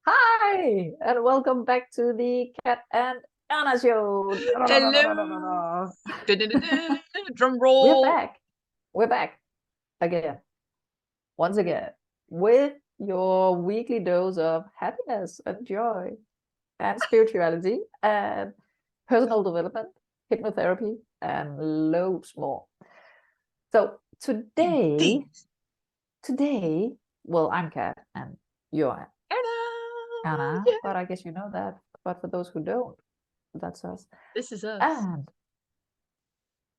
Hi, and welcome back to the Cat and Anna show. Hello. Drum We're roll. back. We're back again, once again, with your weekly dose of happiness and joy and spirituality and personal development, hypnotherapy, and loads more. So Indeed. today, well, I'm Kat and you're Erna. Anna, Yeah, but I guess you know that. But for those who don't, that's us. this is us. And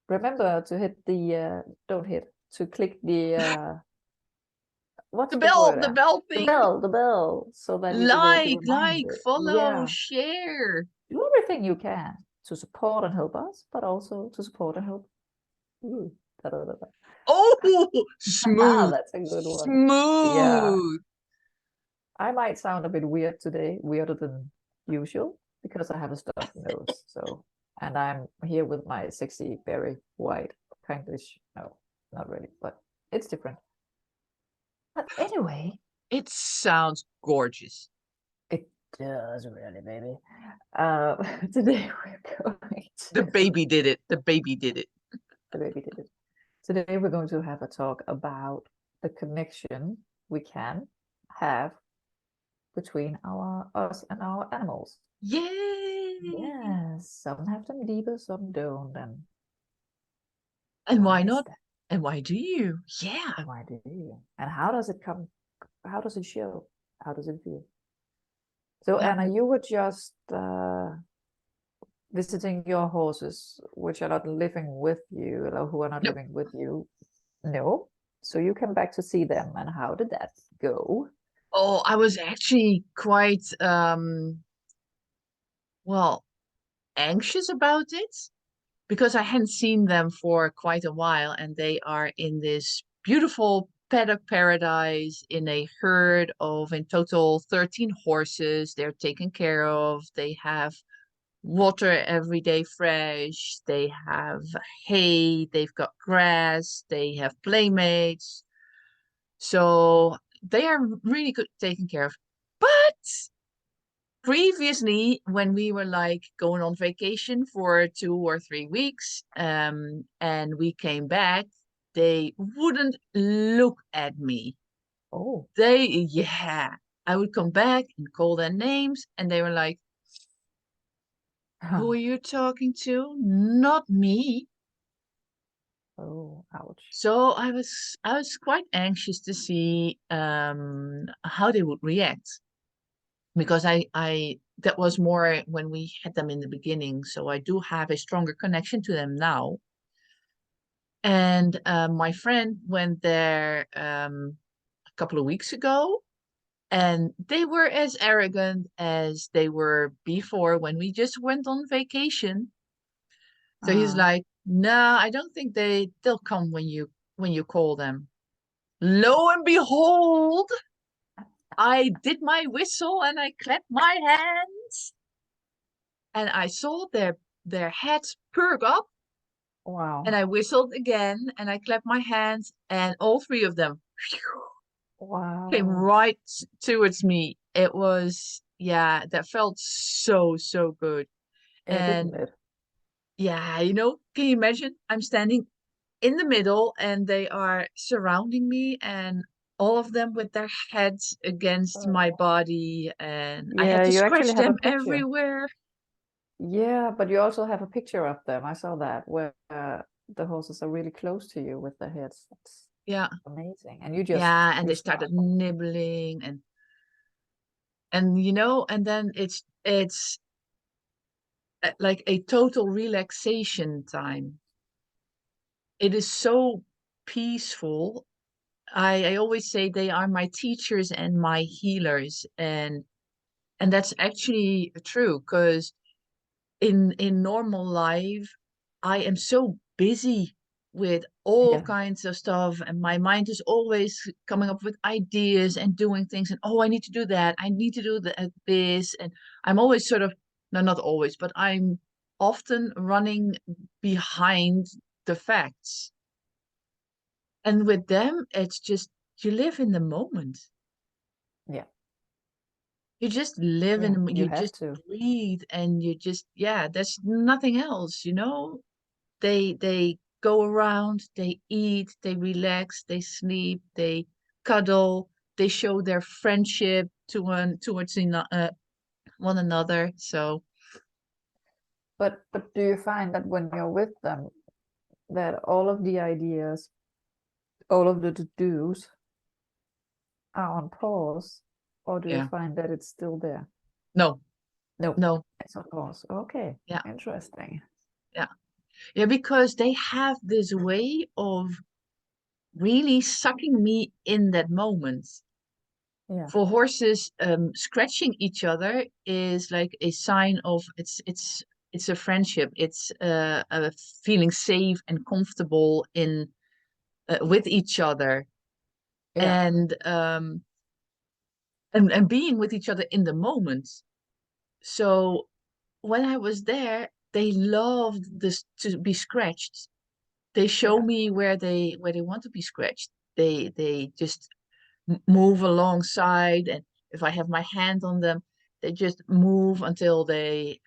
remember to hit the don't hit to click the what's The the bell, word the bell thing. the bell so that you will be Like, reminded. follow, Yeah, share. do everything you can to support and help us, but also to support and help you. Da, da, da, da. Oh, smooth. That's a good one. Yeah, Smooth. I might sound a bit weird today, weirder than usual, because I have a stuffed nose. So, and I'm here with my sexy, very white, kindlish. No, not really, but it's different. But anyway, It sounds gorgeous. it does really, baby. Uh, today we're going The to baby did it. The baby did it. the baby did it. Today we're going to have a talk about the connection we can have between our us and our animals. Yay. Yes, some have them deeper, some don't. And And why why is not? that? And why do you? Yeah. And why do you? And how does it come? How does it show? How does it feel? So Yeah. Anna, you were just visiting your horses, which are not living with you, or who are not No. living with you. No. So you came back to see them, and how did that go? Oh, I was actually quite well, anxious about it because I hadn't seen them for quite a while, and they are in this beautiful paddock paradise in a herd of in total 13 horses. They're taken care of. They have water every day fresh. They have hay. They've got grass. They have playmates. So they are really good taken care of. But previously when we were like going on vacation for 2 or 3 weeks, and we came back, they wouldn't look at me. Oh, Yeah, I would come back and call their names, and they were like, who are you talking to? Not me. oh, ouch. So I was quite anxious to see how they would react, because I that was more when we had them in the beginning. So I do have a stronger connection to them now. And my friend went there a couple of weeks ago, and they were as arrogant as they were before when we just went on vacation. So he's Uh, like, "No, I don't think they'll come when you call them." Lo and behold, I did my whistle and I clapped my hands, and I saw their heads perk up, and wow, I whistled again and I clapped my hands, and all three of them came wow. right towards me. It was, yeah, that felt so, so good. Yeah, And didn't it? yeah, can you imagine? I'm standing in the middle and they are surrounding me, and all of them with their heads against my Oh. body, and I Yeah, had to you actually scratch have a them picture. everywhere. Yeah, but you also have a picture of them. I saw that where the horses are really close to you with their heads. That's Yeah. amazing. And you just Yeah, and you they started smile. nibbling, and then it's like a total relaxation time. It is so peaceful. I always say they are my teachers and my healers, and that's actually true, because in normal life I am so busy with all Yeah. kinds of stuff, and my mind is always coming up with ideas and doing things, and oh, I need to do that, I need to do this, and I'm always sort of, no, not always, but I'm often running behind the facts. And with them, it's just you live in the moment. Yeah. You just live Yeah, in, you you have just to. breathe and you just, yeah, there's nothing else, you know? They go around, they eat, they relax, they sleep, they cuddle, they show their friendship towards one another. So But do you find that when you're with them, that all of the ideas, all of the to-dos are on pause, or do you yeah, find that it's still there? no, No, no, it's on pause. Okay, yeah, interesting. yeah, yeah, because they have this way of really sucking me in that moment. Yeah, For horses, scratching each other is like a sign of it's a friendship. It's a feeling safe and comfortable in with each other, yeah, and and being with each other in the moment. So when I was there, they loved this to be scratched. They show yeah. me where they want to be scratched. They just move alongside, and if I have my hand on them, they just move until they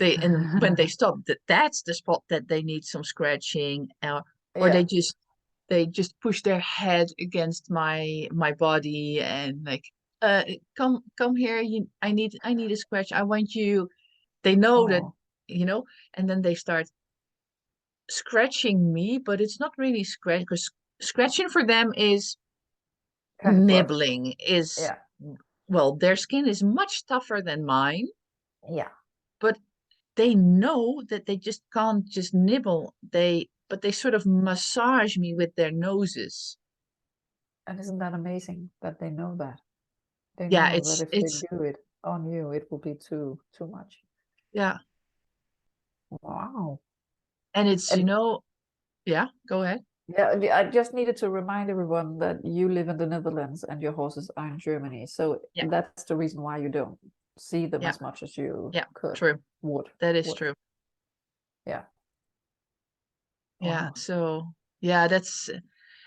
and when they stop, that's the spot that they need some scratching, or Yeah. they just push their head against my body and like come here, I need a scratch, I want you. They know that, Oh, you know, and then they start scratching me, but it's not really scratch because scratching for them is kind of rough. nibbling, is Yeah, well, their skin is much tougher than mine, yeah. but they know that they just can't just nibble. But they sort of massage me with their noses. And isn't that amazing that they know that? They Yeah, know that if they it's do it on you, it will be too much. yeah, Wow. and it's, you And know, yeah, go ahead. yeah, I just needed to remind everyone that you live in the Netherlands and your horses are in Germany. So Yeah, that's the reason why you don't see them yeah, as much as you yeah, could, true. would, That is would. true. Yeah. Yeah, Wow. so yeah, that's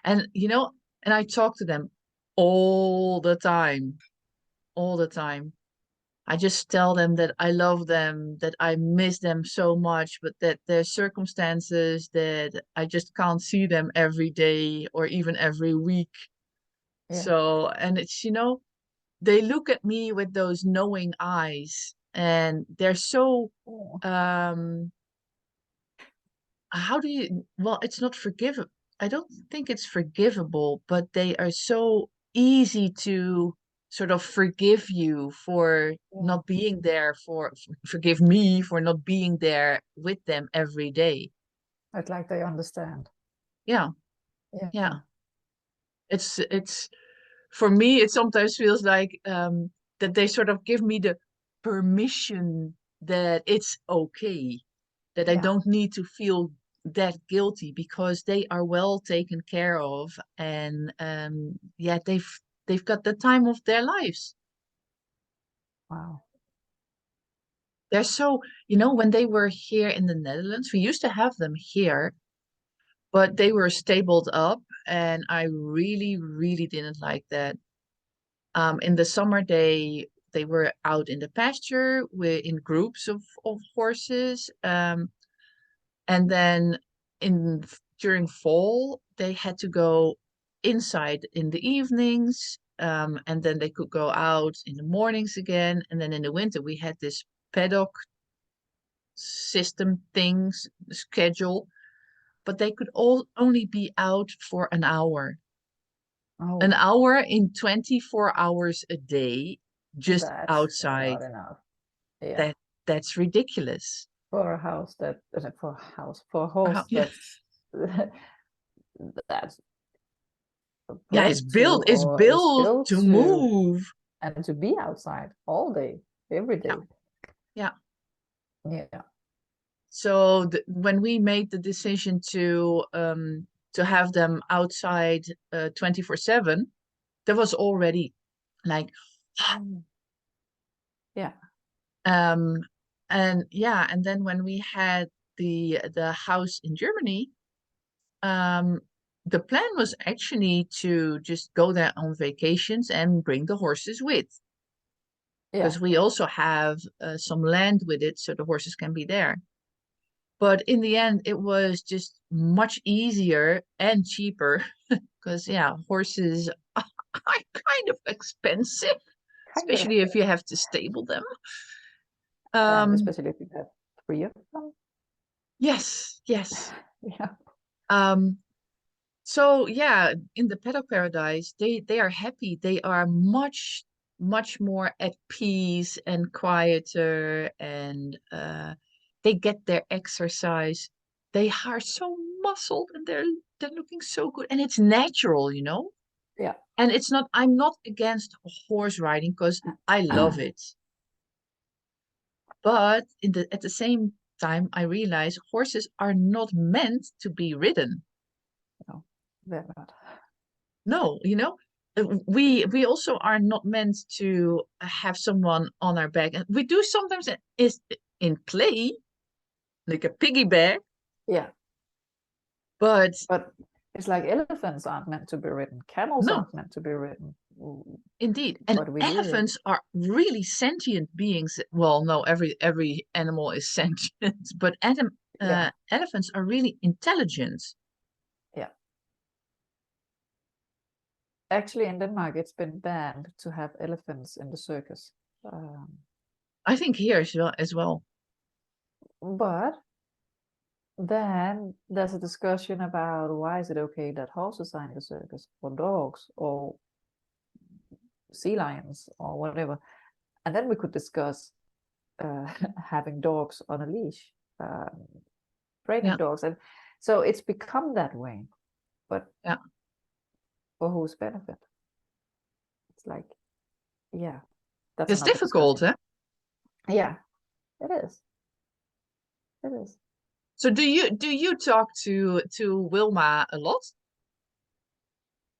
and you know, and I talk to them all the time, all the time. I just tell them that I love them, that I miss them so much, but that there's circumstances that I just can't see them every day or even every week. Yeah. So, and it's, you know, they look at me with those knowing eyes and they're so, Oh, um, how do you, well, it's not forgivable. I don't think it's forgivable, but they are so easy to sort of forgive you for yeah. not being there forgive me for not being there with them every day. It's like they understand. Yeah, yeah. Yeah. It's for me, it sometimes feels like that they sort of give me the permission that it's okay, that I Yeah. don't need to feel that guilty because they are well taken care of, and yeah, they've got the time of their lives. Wow. They're so, you know, when they were here in the Netherlands, we used to have them here, but they were stabled up, and I really, really didn't like that. In the summer, they were out in the pasture with in groups of horses. And then in during fall, they had to go inside in the evenings, and then they could go out in the mornings again. And then in the winter, we had this paddock system things schedule, but they could all only be out for an hour. An Oh, hour in 24 hours a day, just that's outside. not enough. Yeah. That that's ridiculous. For a house that, for a house, for a horse Yeah, that's that's yeah, bred to it's or is built built to to move. and to be outside all day, every Yeah, day. yeah. Yeah. So when we made the decision to have them outside 24/7, there was already like Mm. Yeah. um and yeah, and then when we had the house in Germany, um the plan was actually to just go there on vacations and bring the horses with. because we also have some land with it, so the horses can be there. But in the end, it was just much easier and cheaper because, yeah, horses are kind of expensive, kind of, especially if you have to stable them. and Um, especially if you have three of them. yes, yes. Yeah, Um, so yeah, in the paddock paradise, they are happy. They are much more at peace and quieter, and they get their exercise. They are so muscled and they're looking so good, and it's natural, you know. yeah. And it's not. I'm not against horse riding because I love it, but at the same time, I realize horses are not meant to be ridden. No, they're not. No, you know, we also are not meant to have someone on our back. And we do sometimes is in play, like a piggyback, Yeah, but but it's like elephants aren't meant to be ridden, camels no, aren't meant to be ridden, indeed. And but we do it. elephants are really sentient beings. Well, no, every animal is sentient, but Yeah, elephants are really intelligent. yeah. Actually, in Denmark, it's been banned to have elephants in the circus. I think here as well. But then there's a discussion about why is it okay that horses are in the circus, or dogs, or sea lions, or whatever. And then we could discuss having dogs on a leash, training Yeah, dogs, and so it's become that way. But yeah. for whose benefit? It's like, yeah, that's It's another difficult, discussion. huh? Yeah, it is. It is. So do you talk to Wilma a lot?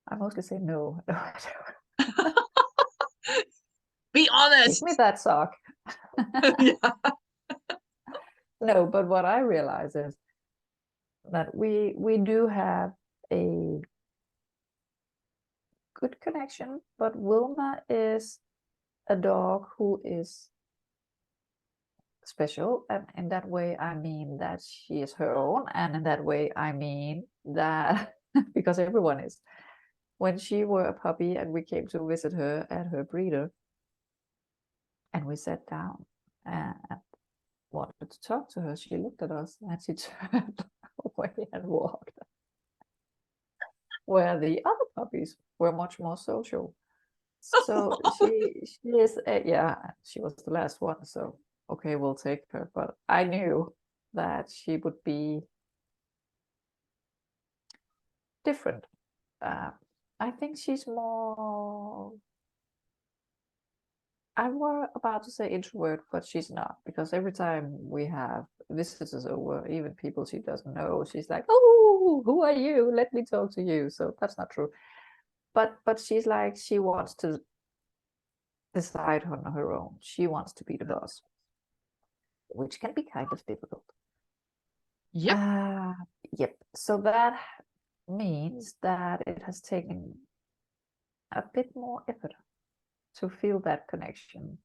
I mostly say no. No, I don't. Be Give me honest. that sock. Yeah. No, but what I realize is that we do have a good connection, but Wilma is a dog who is special, and in that way I mean that she is her own, and in that way I mean that because everyone is. When she were a puppy and we came to visit her at her breeder, and we sat down and wanted to talk to her, she looked at us and she turned away and walked, where the other puppies were much more social. So she is yeah, she was the last one, so okay, we'll take her. But I knew that she would be different. Uh, I think she's more. I were about to say introvert, but she's not, because every time we have visitors over, even people she doesn't know, she's like, "Oh, who are you? Let me talk to you." So that's not true. But she's like, she wants to decide on her own. She wants to be the boss, which can be kind of difficult. Yep. Uh, yep. So that means that it has taken a bit more effort to feel that connection,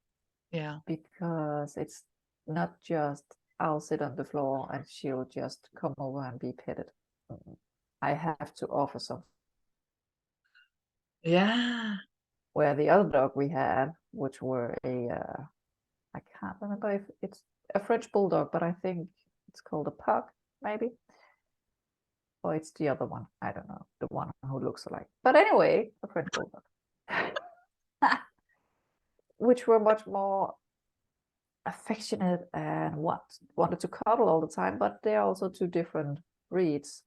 Yeah. because it's not just I'll sit on the floor and she'll just come over and be petted. I have to offer something. Yeah. Where the other dog we had, which were I can't remember if it's a French bulldog, but I think it's called a pug, maybe. Or it's the other one. I don't know. The one who looks alike. But anyway, a French bulldog. Which were much more affectionate and wanted to cuddle all the time, but they're also two different breeds.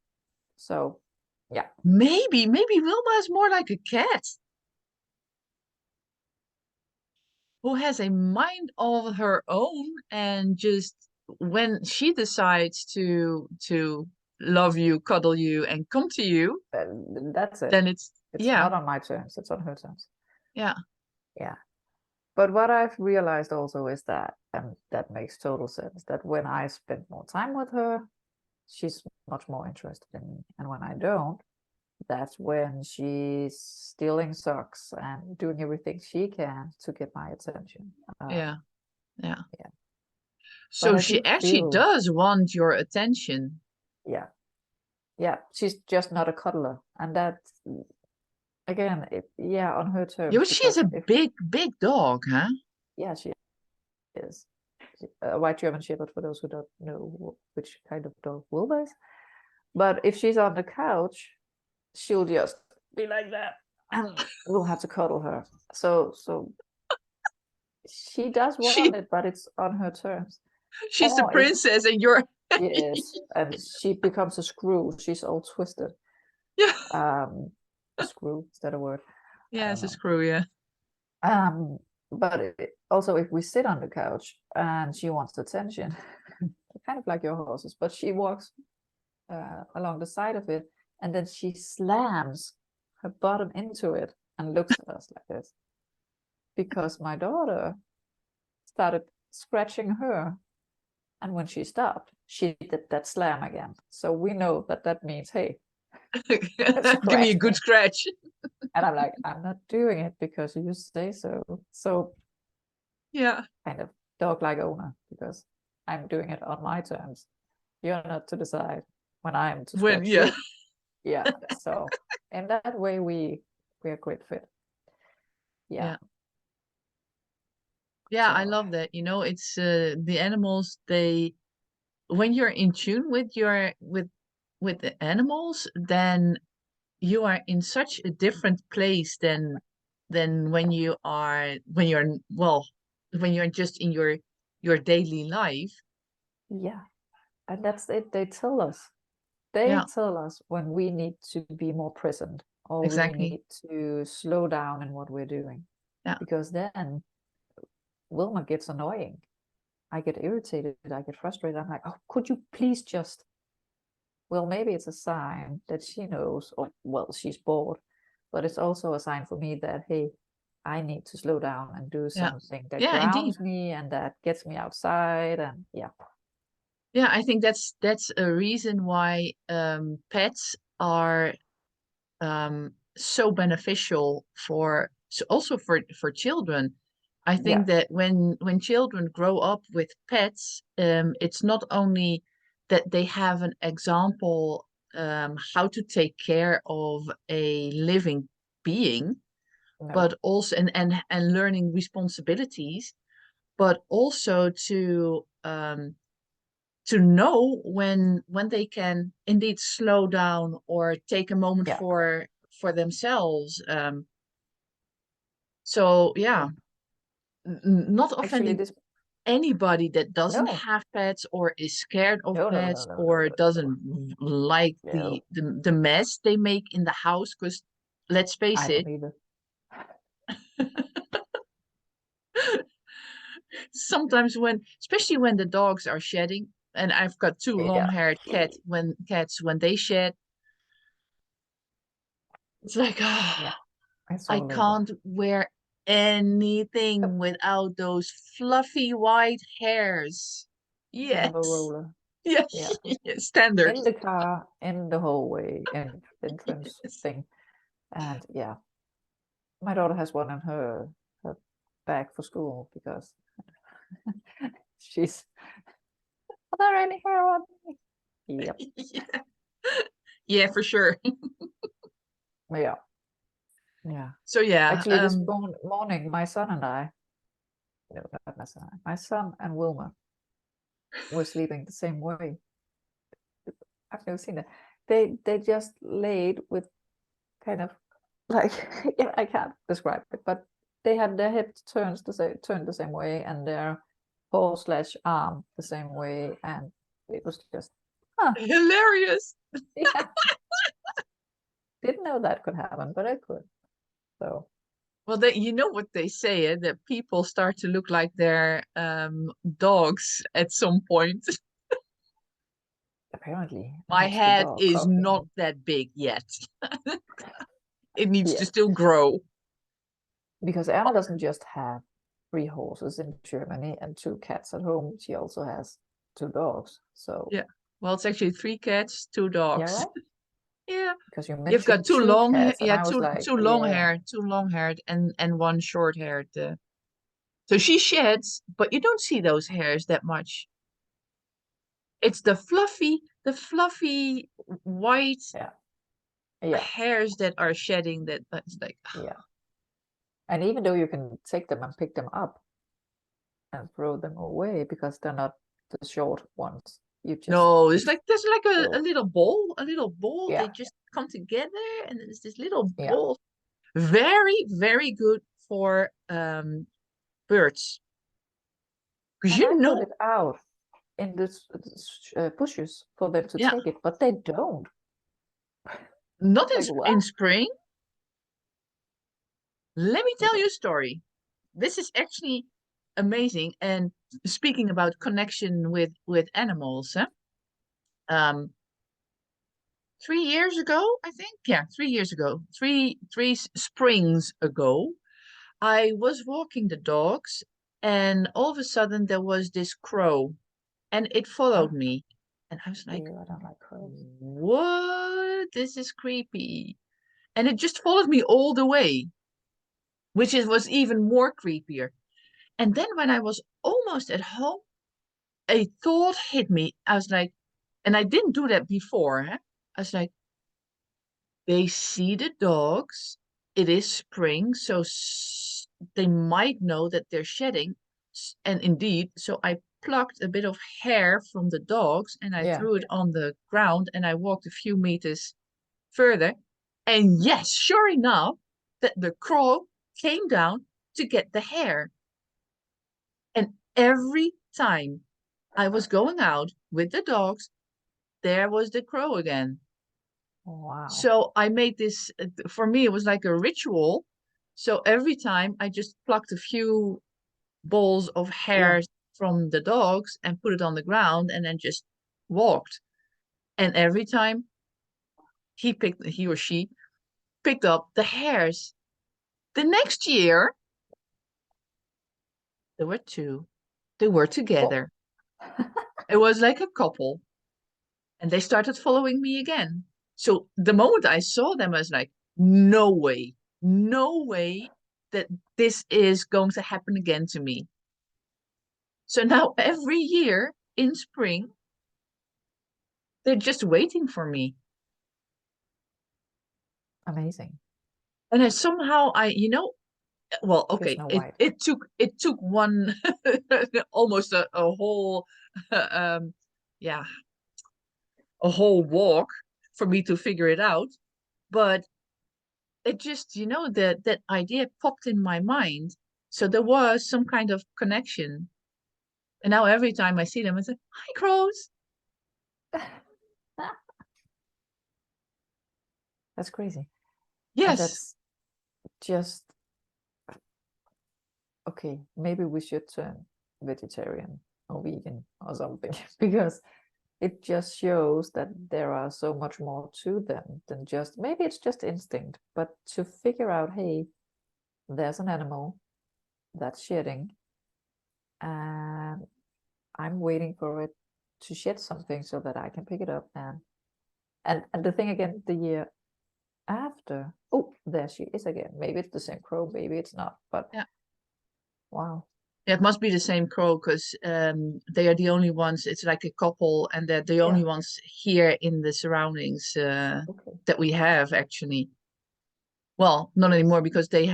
So yeah. Maybe Wilma is more like a cat who has a mind of her own and just when she decides to love you, cuddle you, and come to you, That's it. then it's It's yeah, not on my terms, it's on her terms. yeah. Yeah. But what I've realized also is that, and that makes total sense, that when I spend more time with her, she's much more interested in me. And when I don't, that's when she's stealing socks and doing everything she can to get my attention. Yeah. Yeah. Yeah, but So I she do actually feel, does want your attention. yeah, yeah, she's just not a cuddler, and that again, yeah, on her Yeah, terms, but she's because a if big, big dog, huh? yeah, she is a white German Shepherd, for those who don't know which kind of dog Wilbur is. But if she's on the couch, she'll just be like that, and we'll have to cuddle her. So she does want She it, but it's on her terms. she's the Or if princess and you're yes, and she becomes a screw. She's all twisted. yeah. Um, a screw, is that a word? I Yeah, don't it's a know. screw, yeah. But also if we sit on the couch and she wants attention, kind of like your horses, but she walks along the side of it, and then she slams her bottom into it and looks at us like this because my daughter started scratching her, and when she stopped, she did that slam again. So we know that that means, hey, Give me a scratch good me. scratch. And I'm like, I'm not doing it because you say so. So Yeah. kind of dog-like owner, because I'm doing it on my terms. You're not to decide when I'm to When scratch yeah. you. Yeah. So in that way, we are great fit. Yeah. Yeah. Yeah, I So love that. You know, it's the animals, they when you're in tune with your with the animals, then you are in such a different place than when you're well, when you're just in your daily life. yeah, and that's it. They tell us. They Yeah, tell us when we need to be more present or we exactly. need to slow down in what we're doing, Yeah, because then Wilma gets annoying. I get irritated. I get frustrated. I'm like, oh, could you please just, well, maybe it's a sign that she knows, or well, she's bored, but it's also a sign for me that, hey, I need to slow down and do yeah, something that yeah, indeed. grounds me and that gets me outside. And yeah, Yeah, I think that's a reason why pets are so beneficial for so also for children. I yeah, think that when children grow up with pets, it's not only that they have an example how to take care of a living being, no, but also and learning responsibilities, but also to know when they can indeed slow down or take a moment yeah, for themselves. So yeah. yeah, not Actually, offending this, anybody that doesn't no, have pets or is scared of no, no, no, pets no, no, or no, doesn't like no, the mess they make in the house. Because let's I face don't it, either. sometimes when especially when the dogs are shedding, and I've got two Yeah, long-haired cats when they shed, it's like yeah, ah. it's I all over. can't wear anything Yep, without those fluffy white hairs. have a Yes. roller. Yeah. Yeah, Standard. in the car, in the hallway, in entrance Yes. thing, and yeah, my daughter has one in her bag for school because she's, are there any hair on me? Yep. Yeah. Yeah, for sure. Yeah. Yeah. So yeah, Actually, this morning, my son and I, no, not my son and Wilma were sleeping the same way. I've never seen that. They just laid with kind of like, yeah, I can't describe it, but they had their head turned the same way and their paw slash arm the same way, and it was just, huh, hilarious. yeah, didn't know that could happen, but it could. So Well, they, you know what they say, that people start to look like their dogs at some point. apparently, My next to head dog is not talking. that big yet. It needs to Yeah, still grow. because Erna doesn't just have three horses in Germany and two cats at home. She also has two dogs. So Yeah. Well, it's actually three cats, two yeah, dogs. right. Yeah. because you You've got mentioned two two long hair, cats, and yeah, I was like, two long yeah, hair, two long haired and one short haired. So she sheds, but you don't see those hairs that much. It's the fluffy white yeah, yeah, hairs that are shedding that's like yeah. And even though you can take them and pick them up and throw them away because they're not the short ones, you just no, keep it's like there's like a throw. little ball. Yeah, They just come together and there's this little yeah. ball. Very, very good for birds. Because And I you put know, it out in the bushes for them to yeah, take it, but they don't. not Like in what? spring. Let me tell Okay. you a story. This is actually amazing. And speaking about connection with animals, huh? Um, 3 years ago, I think, yeah, 3 years ago, three springs ago, I was walking the dogs, and all of a sudden there was this crow, and it followed Ah, me, and I was like, ew, I don't like crows. "What? This is creepy." And it just followed me all the way, was even more creepier. And then when I was almost at home, a thought hit me. I was like, and I didn't do that before, huh? I was like, they see the dogs. It is spring, so they might know that they're shedding. And indeed, so I plucked a bit of hair from the dogs and I Yeah. threw it on the ground and I walked a few meters further. And yes, sure enough, that the crow came down to get the hair. And every time I was going out with the dogs, there was the crow again. Wow. So I made this, for me, it was like a ritual. So every time I just plucked a few balls of Yeah. hair from the dogs and put it on the ground and then just walked. And every time he or she picked up the hairs. The next year, there were two. They were Oh, together. It was like a couple. And they started following me again. So the moment I saw them, I was like, no way that this is going to happen again to me. So now every year in spring, they're just waiting for me. amazing. And I somehow well, You're okay, Snow White. it took one almost a whole um yeah, a whole walk for me to figure it out. But it just, that idea popped in my mind. So there was some kind of connection. And now every time I see them, I say, "Hi, crows." That's crazy. And Yes. that's just okay. Maybe we should turn vegetarian or vegan or something because it just shows that there are so much more to them than just maybe it's just instinct, but to figure out, hey, there's an animal that's shedding and I'm waiting for it to shed something so that I can pick it up and the thing again, the year after, oh, there she is again. Maybe it's the same crow, maybe it's not, but Yeah. wow. Yeah, it must be the same crow because they are the only ones. It's like a couple, and they're the Yeah, only ones here in the surroundings okay. that we have actually. Well, not anymore because they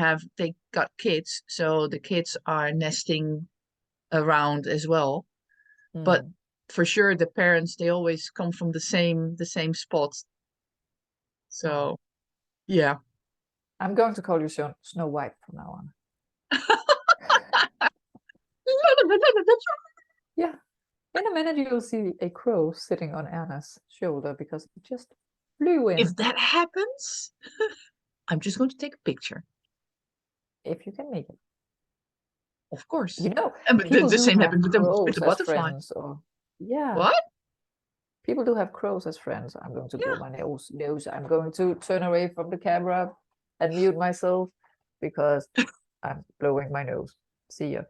got kids, so the kids are nesting around as well. But Hmm. for sure, the parents they always come from the same spots. Wow. So yeah. I'm going to call you Snow White from now on. Yeah. In a minute, you'll see a crow sitting on Anna's shoulder because it just flew If in. that happens, I'm just going to take a picture. If you can make it. Of course. You know, And the, people the do same have happened with crows the as butterfly. friends, or yeah, What? people do have crows as friends. I'm going to blow Yeah. my nose. I'm going to turn away from the camera and mute myself because I'm blowing my nose. See ya.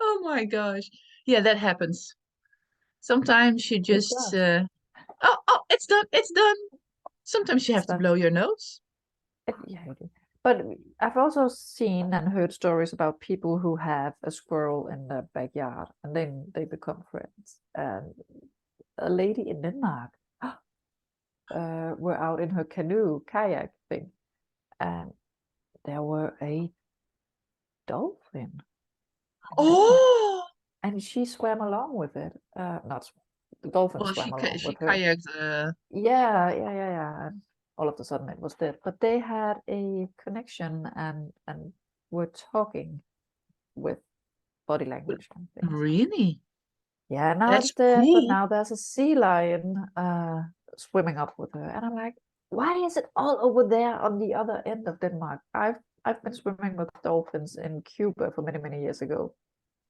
Oh my gosh. Yeah, that happens. Sometimes you It just does. oh, it's done, it's done. Sometimes you It's have to done. blow your nose. Yeah, it is. But I've also seen and heard stories about people who have a squirrel in their backyard and then they become friends. And a lady in Denmark were out in her canoe kayak thing, and there were a dolphin in Denmark, Oh, and she swam along with it. Not the dolphin well, swam along she with her. kayaked. Yeah, yeah, yeah, yeah. And all of a sudden it was dead. But they had a connection and were talking with body language and things. Really? Yeah, now it's That's dead, but cool. now there's a sea lion swimming up with her. And I'm like, why is it all over there on the other end of Denmark? I've been swimming with dolphins in Cuba for many, many years ago.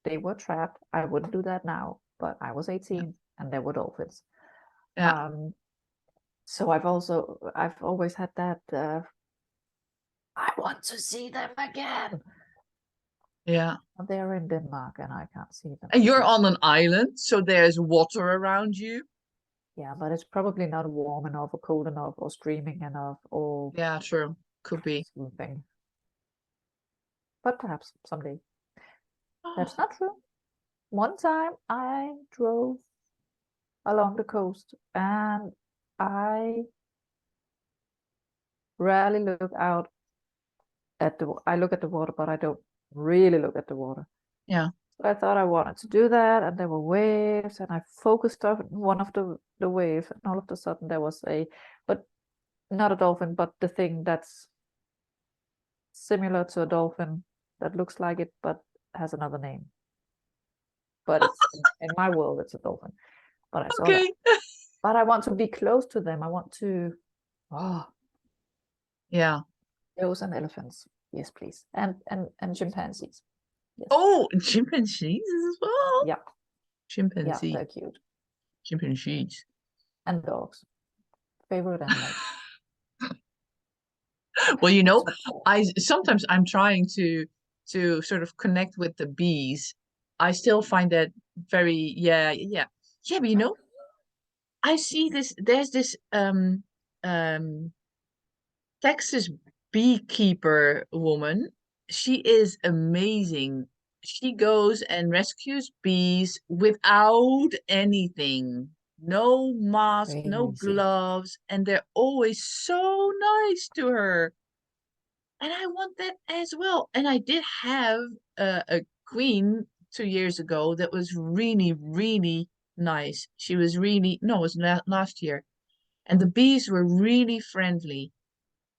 They were trapped. I wouldn't do that now, but I was Yeah, 18 and there were dolphins. yeah, Um, so I've always had that I want to see them again. yeah. They're in Denmark and I can't see them. And you're So on an island, so there's water around you. yeah, but it's probably not warm enough or cold enough or streaming enough or Yeah, true. Could be. something. But perhaps someday. That's Oh, not true. One time I drove along the coast and I rarely look out at I look at the water, but I don't really look at the water. yeah. So I thought I wanted to do that, and there were waves, and I focused on one of the waves, and all of a sudden there was but not a dolphin, but the thing that's similar to a dolphin that looks like it, but has another name. But it's in my world, it's a dolphin. But I saw that. Okay. But I want to be close to them. I want to, oh, Yeah. those and elephants. Yes, please. And chimpanzees. Yes. Oh, chimpanzees as well. Yeah. Yeah, Chimpanzee. they're cute. Chimpanzees. And dogs. Favorite animals. Well, So, I sometimes I'm trying to sort of connect with the bees. I still find that very, yeah, yeah. Yeah, but I see this, there's this um Texas beekeeper woman. She is amazing. She goes and rescues bees without anything. No mask, no crazy. gloves, and they're always so nice to her. And I want that as well. And I did have a queen 2 years ago that was really, really nice. She was really, no, it was last year. And the bees were really friendly.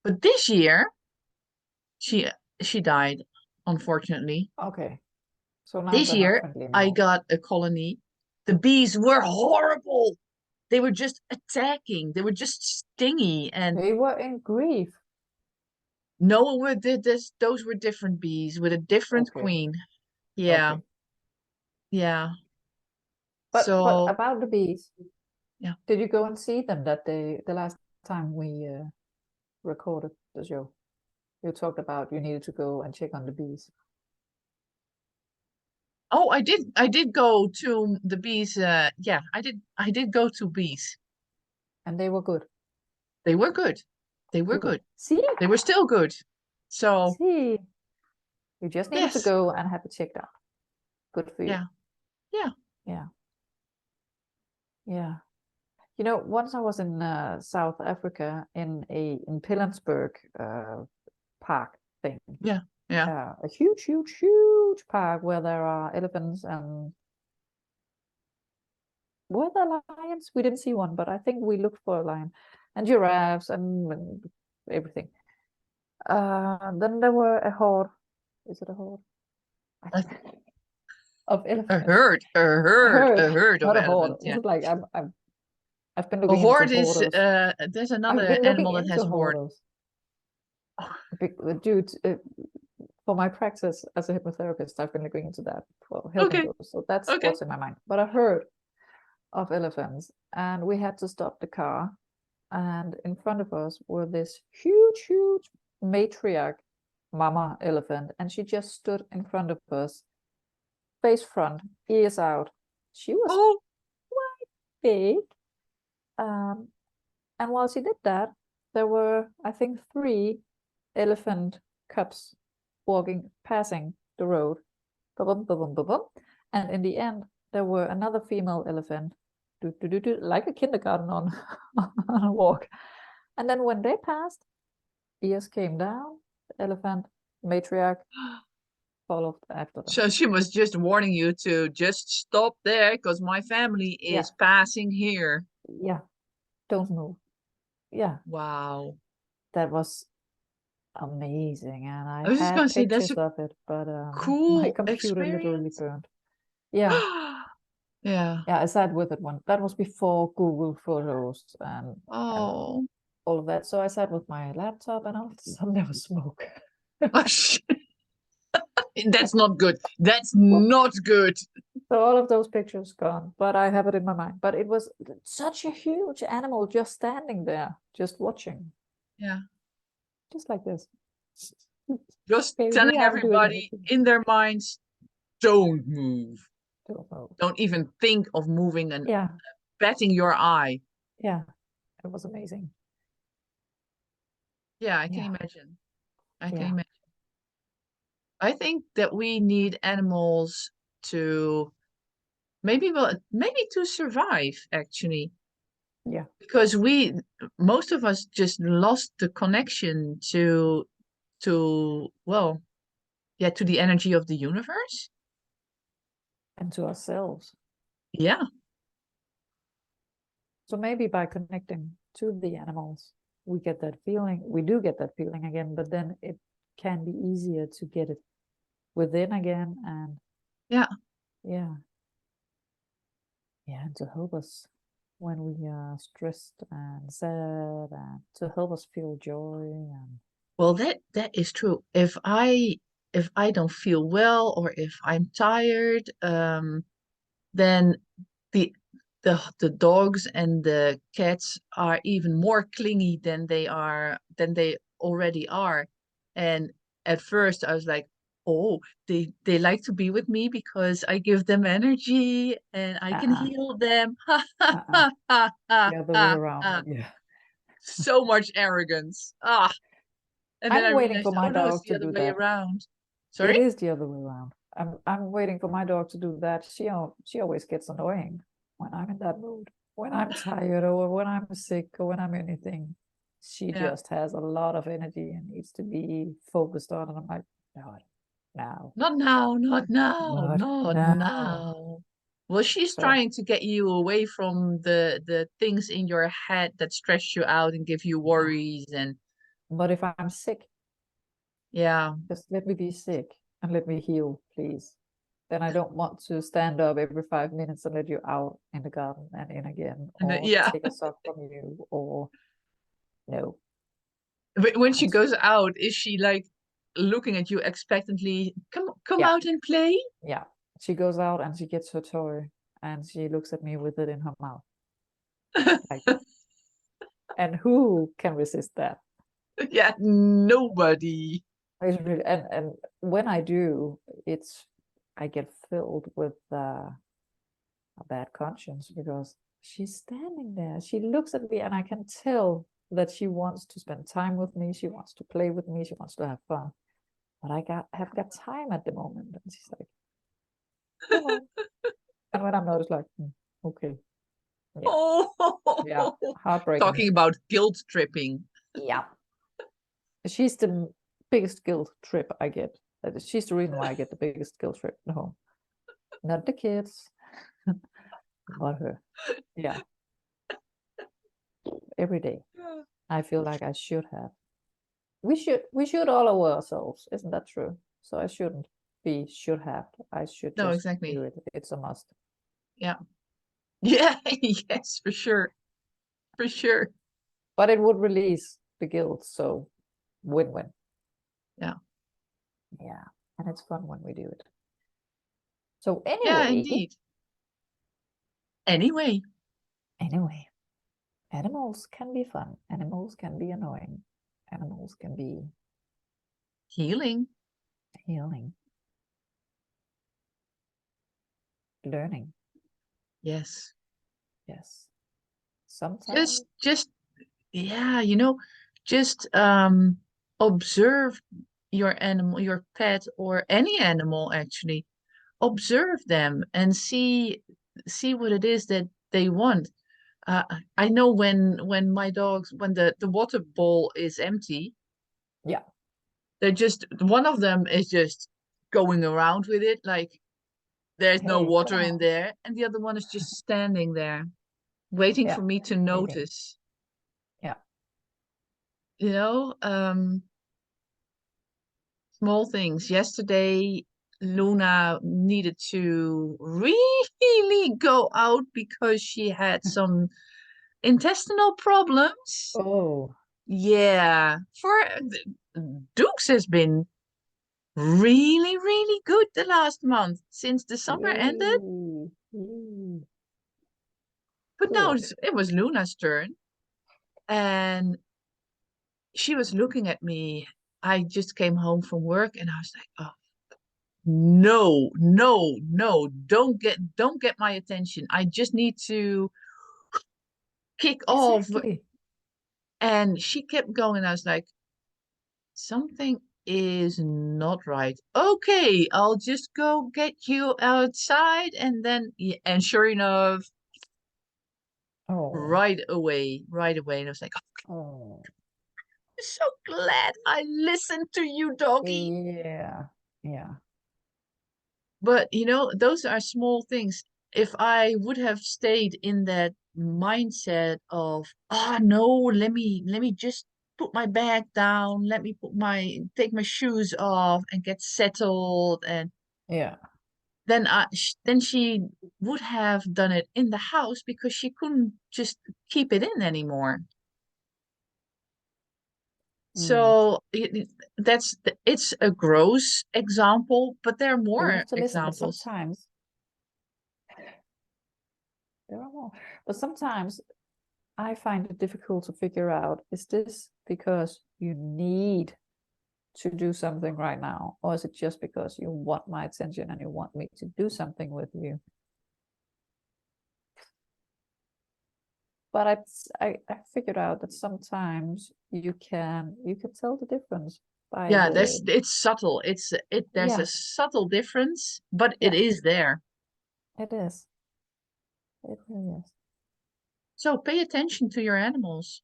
But this year, she she died, unfortunately. Okay. So now This they're not year, friendly I anymore. got a colony. The bees were horrible. They were just attacking. They were just stingy. And They were in grief. no one would did this. Those were different bees with a different Okay. queen. Yeah, Okay. yeah. But So about the bees, yeah. did you go and see them that day the last time we recorded the show? You talked about you needed to go and check on the bees, Oh, I did go to the bees. Yeah, I did go to bees. and they were good. They were good. They were Good. good. See, They were still good. So see, you just needed to yes, go and have it checked out. Good for you. yeah, yeah, Yeah, yeah. You know, once I was in South Africa in Pilanesberg park thing, yeah, yeah. a huge, huge, huge park where there are elephants and were there lions? We didn't see one, but I think we looked for a lion and giraffes and everything. Then there were a horde. Is it a horde? I A, think of a elephants. herd, a A herd, herd, a herd of not a horde. elephants. Yeah. Like I've been A looking into horde is hoarders. there's I've another been looking animal that has into horde. hoarders due to, for my practice as a hypnotherapist. I've been looking into that for helping Okay, those. So that's okay. what's in my mind. But a herd of elephants, and we had to stop the car. And in front of us were this huge, huge matriarch mama elephant, and she just stood in front of us, face front, ears out. She was Oh, big. Um, and while she did that, there were, I think, 3 elephant cubs passing the road. Ba-bum, ba-bum, ba-bum. And in the end, there were another female elephant, like a kindergarten on, on a walk. And then when they passed, ears came down, the elephant matriarch followed after them. So she was just warning you to just stop there because my family Yeah, is passing here. yeah, don't move. Yeah, Wow. that was amazing. And I I was just had gonna say that's pictures a of it, but my cool computer literally experience. burned. Yeah, Yeah. yeah, I sat with it one. That was before Google Photos and Oh. all of that. So I sat with my laptop, and all of a sudden there was smoke. Oh, shit. That's not good. That's not good. So all of those pictures gone, but I have it in my mind. But it was such a huge animal just standing there, just watching, Yeah. just like this. Just Okay, we telling aren't doing everybody anything. in their minds, don't move. Don't know. Don't even think of moving and Yeah, batting your eye. yeah, it was amazing. Yeah, I can Yeah, imagine. I can yeah, imagine. I think that we need animals to maybe to survive actually yeah. because we most of us just lost the connection to well, yeah, to the energy of the universe. And to ourselves. Yeah. So maybe by connecting to the animals, we get that feeling. We do get that feeling again, but then it can be easier to get it within again. And Yeah. yeah, yeah, and to help us when we are stressed and sad, and to help us feel joy. And Well, that is true. If I don't feel well or if I'm tired, then the the dogs and the cats are even more clingy than they already are. And at first I was like, oh, they like to be with me because I give them energy and I can uh-uh, heal them. Ha ha uh-uh, ha ha ha the other way ha around. ha. Yeah. So much arrogance. Ah, and then I I'm waiting for realized, my oh no, it's dog the to other do way that. around. It Sorry? is the other way around. I'm waiting for my dog to do that. She always gets annoying when I'm in that mood. When I'm tired or when I'm sick or when I'm anything, she Yeah. just has a lot of energy and needs to be focused on. And I'm like, not now, Not now, not now, not not now. now. Well, she's So, trying to get you away from the things in your head that stress you out and give you yeah. worries and But if I'm sick, yeah. just let me be sick and let me heal, please. Then I don't want to stand up every 5 minutes and let you out in the garden and in again, And then, or yeah. take a sock from you, or no. When she And goes out, is she like looking at you expectantly? Come yeah, out and play? yeah. She goes out and she gets her toy and she looks at me with it in her mouth like that. And who can resist that? Yeah, nobody. It's really, and when I do, it's I get filled with a bad conscience because she's standing there. She looks at me and I can tell that she wants to spend time with me. She wants to play with me. She wants to have fun. But have got time at the moment. And she's like, come on. And when I'm not, it's like, okay. Yeah. Yeah. Oh, Heartbreaking. talking about guilt tripping. Yeah. She's the biggest guilt trip I get. She's the reason why I get the biggest guilt trip. No, not the kids, but her. Yeah. Every day. I feel like I should have. We should all owe ourselves, isn't that true? So I shouldn't be should have. I should No, just exactly. do it. It's a must. Yeah. Yeah, yes, for sure. For sure. But it would release the guilt, so win-win. Yeah. Yeah. And it's fun when we do it. So Yeah, anyway, indeed. Anyway, anyway, animals can be fun. Animals can be annoying. Animals can be healing. healing, learning. Yes. Yes. Sometimes, Just yeah, just observe your animal, your pet, or any animal actually. Observe them and see what it is that they want. Uh, I know when my dogs when the water bowl is empty, yeah. they're just one of them is just going around with it like there's no Hey, come water in on. there, and the other one is just standing there waiting Yeah. for me to Waiting. notice. Yeah. You know, small things. Yesterday, Luna needed to really go out because she had some intestinal problems. Oh. Yeah, Dukes has been really, really good the last month since the summer ended. Yay. Yay. But now Good. it was Luna's turn, and she was looking at me. I just came home from work, and I was like, "Oh no, no, no! Don't get my attention. I just need to kick off." Exactly. And she kept going. I was like, something is not right. Okay, I'll just go get you outside, and then yeah, and sure enough, Oh. right away. And I was like, oh, Oh. I'm so glad I listened to you, doggy. Yeah. Yeah. But those are small things. If I would have stayed in that mindset of, no, let me just put my bag down, let me take my shoes off and get settled, and Yeah. then she would have done it in the house because she couldn't just keep it in anymore. Mm. So it's a gross example, but there are But you more have to listen. But examples. sometimes there are more. But sometimes I find it difficult to figure out, is this because you need to do something right now? Or is it just because you want my attention and you want me to do something with you? But I figured out that sometimes you can tell the difference by Yeah, the it's subtle. There's a yeah, subtle difference, but it yeah, is there. it is. It really is. So pay attention to your animals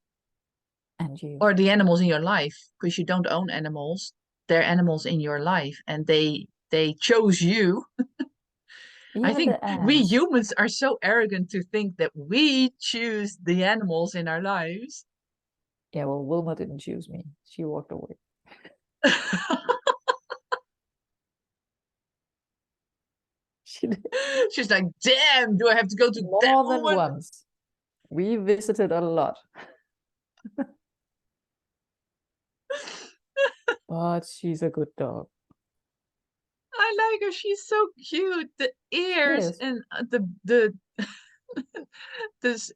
And you. or the animals in your life, because you don't own animals. They're animals in your life, and they chose you. I Even think the we ants. humans are so arrogant to think that we choose the animals in our lives. Yeah, well, Wilma didn't choose me. She walked away. She did She's like, damn, do I have to go to that more than woman? once. We visited a lot, but she's a good dog. I like her. She's so cute. The She ears is. and the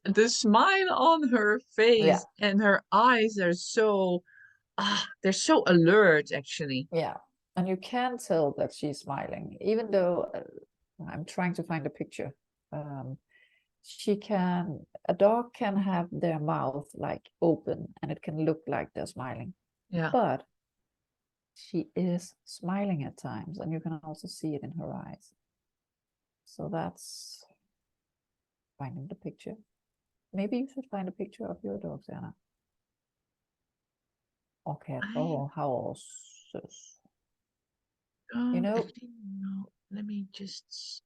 the smile on her Yeah, face and her eyes are so they're so alert actually. yeah. And you can tell that she's smiling, even though I'm trying to find a picture. Um, a dog can have their mouth like open and it can look like they're smiling, Yeah. but she is smiling at times, and you can also see it in her eyes. So that's finding the picture. Maybe you should find a picture of your dogs, Anna. Or cat. I Oh, how else? You don't know, actually know. Let me just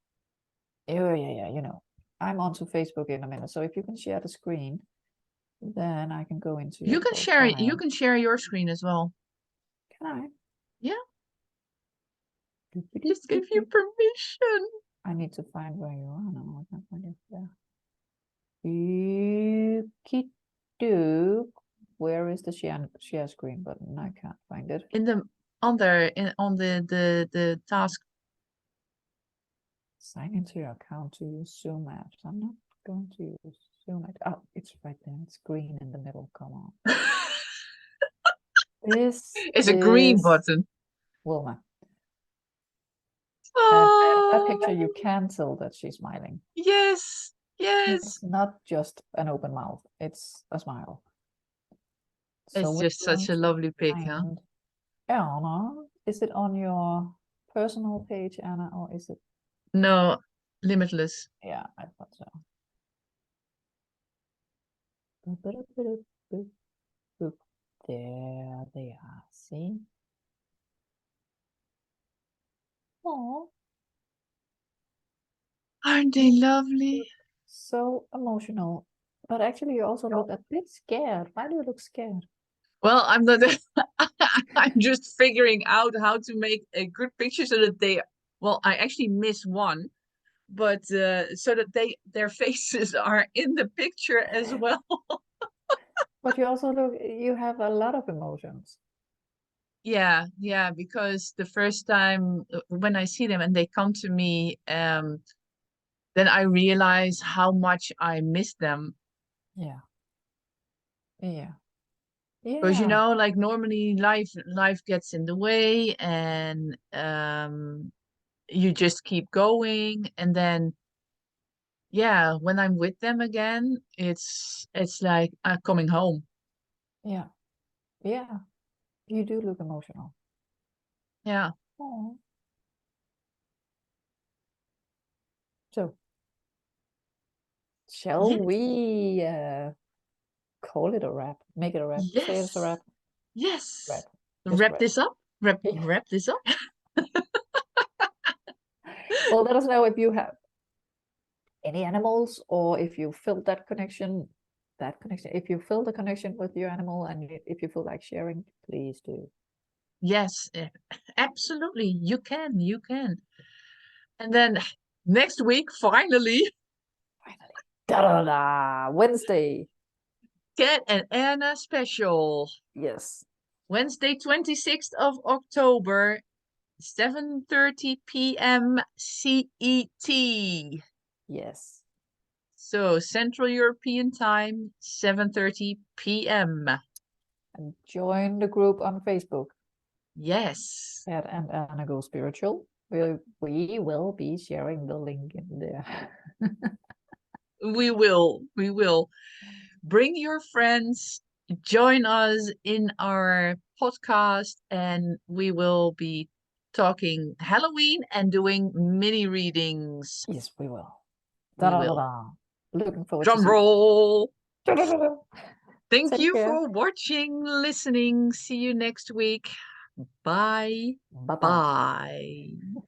yeah, yeah, yeah, I'm onto Facebook in a minute. So if you can share the screen, then I can go into your you profile. can share your screen as well. Can I? Yeah, Doop, doop, just doop, give you doop. permission. I need to find where you are now. I can't find you there. Okie doke. Where is the share screen button? I can't find it. In the on there in on the task. Sign into your account to use Zoom apps. I'm not going to use Zoom. Oh, it's right there. It's green in the middle. Come on. This It's a green is button. Wilma. And in that picture, Oh you can tell that she's smiling. yes, Yes. It's not just an open mouth, it's a smile. So It's we're just going such a to lovely pic, huh? find Erna. Is it on your personal page, Anna, or is it? No, limitless. Yeah, I thought so. There they are. See? Oh, Aren't they lovely? so emotional. But actually, you also look a bit scared. Why do you look scared? Well, I'm not. I'm just figuring out how to make a good picture so that they. Well, I actually miss one, but so that their faces are in the picture as well. But you also look, you have a lot of emotions. Yeah, yeah, because the first time when I see them and they come to me, then I realize how much I miss them. Yeah, yeah, Because yeah, like normally life gets in the way and you just keep going and then yeah, when I'm with them again, it's like coming home. yeah, yeah. You do look emotional. Yeah. Oh. So, shall Yes. we call it a wrap? Make it a wrap. Say it's a Yes. wrap. Yes. Wrap. Just Wrap wrap. this up. Wrap Yeah. wrap this up. Well, let us know if you have any animals or if you felt that connection. That connection. If you feel the connection with your animal and if you feel like sharing, please do. Yes, absolutely. You can. You can. And then next week, finally, Finally. Da da da. Wednesday. Cat and Anna special. Yes. Wednesday, 26th of October, 7:30 p.m. CET. Yes. So Central European Time, 7:30 p.m. And join the group on Facebook Yes, at and Anna Go Spiritual. We will be sharing the link in there. we will. We will. Bring your friends, join us in our podcast, and we will be talking Halloween and doing mini readings. Yes, we will. Da We da da will. da. Looking forward to Drum see roll. you. Thank Take you care. for watching, listening. See you next week. Bye. Bye bye. Bye.